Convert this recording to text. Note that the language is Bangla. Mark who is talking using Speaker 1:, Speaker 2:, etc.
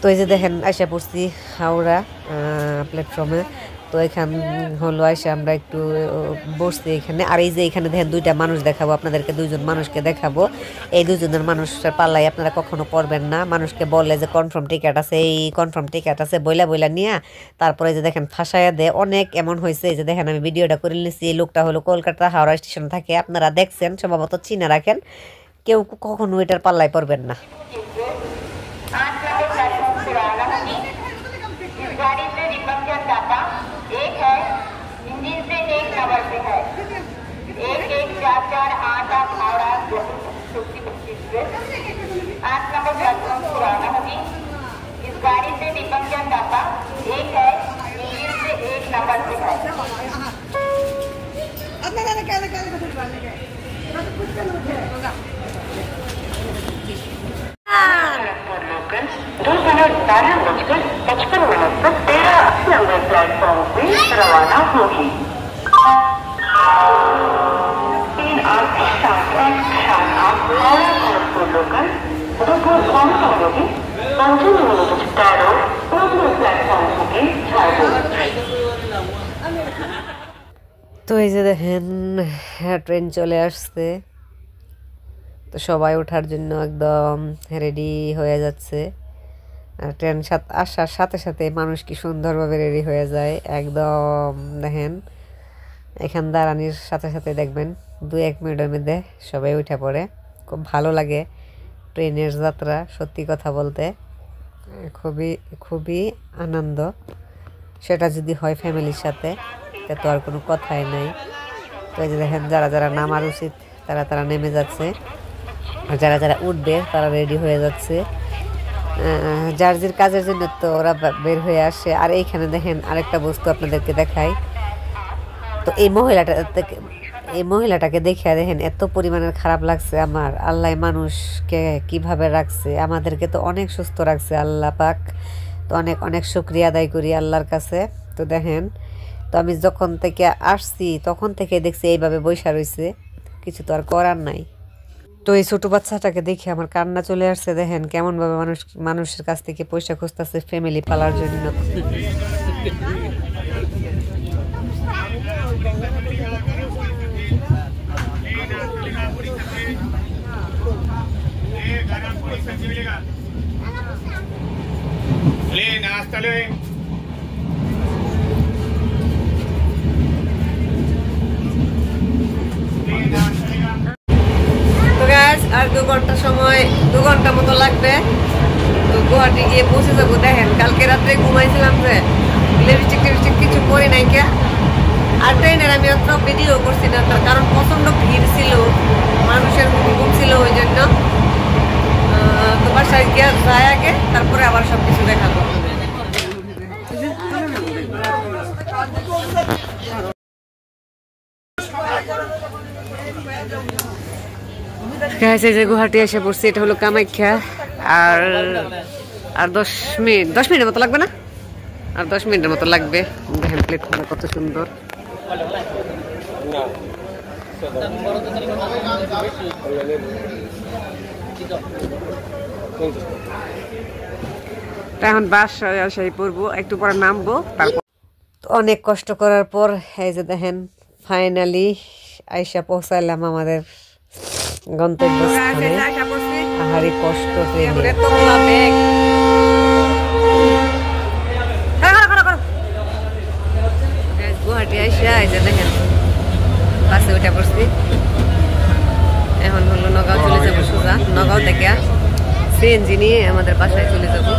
Speaker 1: তো এই যে দেখেন আইসা পড়ছি হাওড়া প্ল্যাটফর্মে। তো এখান হলো আইসা আমরা একটু বসছি এখানে। আর এই যে এখানে দেখেন দুইটা মানুষ দেখাবো আপনাদেরকে, দুইজন মানুষকে দেখাবো। এই দুজনের মানুষের পাল্লাই আপনারা কখনো পড়বেন না। মানুষকে বলে যে কনফার্ম টিকিট আছে, এই কনফার্ম টিকিট আছে বইলা বইলা নিয়ে তারপরে যে দেখেন ফাঁসাইয়া দেয়। অনেক এমন হয়েছে যে দেখেন আমি ভিডিওটা করে নিয়েছি। এই লোকটা হলো কলকাতা হাওড়া স্টেশন থাকে, আপনারা দেখছেন সম্ভবত চিনে রাখেন, কেউ কখনো এটার পাল্লায় পড়বেন না। गाड़ी से निबंधन डाटा एक है, इंजन से एक नंबर पे है 114488 हावड़ा 8 नंबर प्लेटफॉर्म पर आना होगी। इस गाड़ी से निबंधन डाटा एक है, इंजन से एक नंबर पे है। नंबर प्लेटफॉर्म से रवाना होगी। 3 8 7 8 हावड़ा लोकल দুপুর 12টা বেজে 55 মিনিট তেরো নতুন প্ল্যাটফর্ম থেকে ছাড়বে। তো এই যে দেখেন ট্রেন চলে আসছে। তো সবাই ওঠার জন্য একদম রেডি হয়ে যাচ্ছে। ট্রেন আসার সাথে সাথে মানুষ কি সুন্দরভাবে রেডি হয়ে যায় একদম। দেখেন এখান দাঁড়ানির সাথে সাথে দেখবেন 2-1 মিনিটের মধ্যে সবাই উঠে পড়ে। খুব ভালো লাগে ট্রেনের যাত্রা, সত্যি কথা বলতে খুবই খুবই আনন্দ। সেটা যদি হয় ফ্যামিলির সাথে তো আর কোনো কথাই নাই। তো এই যে দেখেন যারা যারা নামার উচিত তারা তারা নেমে যাচ্ছে, আর যারা যারা উঠবে তারা রেডি হয়ে যাচ্ছে। যার যার কাজের জন্য তো ওরা বের হয়ে আসে। আর এইখানে দেখেন আরেকটা বস্তু আপনাদেরকে দেখাই। তো এই মহিলাটাকে দেখে দেখেন এত পরিমাণের খারাপ লাগছে আমার। আল্লাহ মানুষকে কিভাবে রাখছে, আমাদেরকে তো অনেক সুস্থ রাখছে আল্লাহ পাক। তো অনেক অনেক শুকরিয়া আদায় করি আল্লাহর কাছে। তো দেখেন তো আমি যখন থেকে আসছি তখন থেকে দেখছি এইভাবে বৈশা রয়েছে, কিছু তো আর করার নাই। তো এই ছোট বাচ্চাটাকে দেখে আমার কান্না চলে আসছে। দেখেন কেমনভাবে মানুষের কাছ থেকে পয়সা খুঁজতেছে ফ্যামিলি পালার জন্য। আর 2 ঘন্টা সময়, 2 ঘন্টা মতো লাগবে। তো গুয়াহাটি গিয়ে পৌঁছে যাবো। দেখেন কালকে রাত্রে ঘুমাইছিলাম যে লিপস্টিক কিছু পরি নাই কে। আর ট্রেনের আমি অত ভিডিও করছি না, তার কারণ প্রচন্ড ভিড় ছিল, মানুষের ঘুম ছিল ওই জন্য। তো বাসায় গিয়ে যাই আগে, তারপরে আবার সবকিছু দেখাবো। যে গুয়াহাটি এসে পড়ছি, এটা হলো কামাখ্যা। আর 10 মিনিটের মতো লাগবে না, আর 10 মিনিটের মতো লাগবে। দেখেন প্লেটফর্মটা কত সুন্দর। এখন বাসায় পড়বো, একটু পরে নামবো। তারপর অনেক কষ্ট করার পর এই যে দেখেন ফাইনালি আইসা পৌঁছাইলাম আমাদের গন্তব্যস্থানে। আহারি কষ্ট ট্রেনে। গুয়াহাটি আইসা এই যে দেখেন বাসে উঠে পড়ছি। এখন হলো নগাঁও চলে যাবো সোজা। নগাঁও থেকে সিএনজি নিয়ে আমাদের বাসায় চলে যাবো।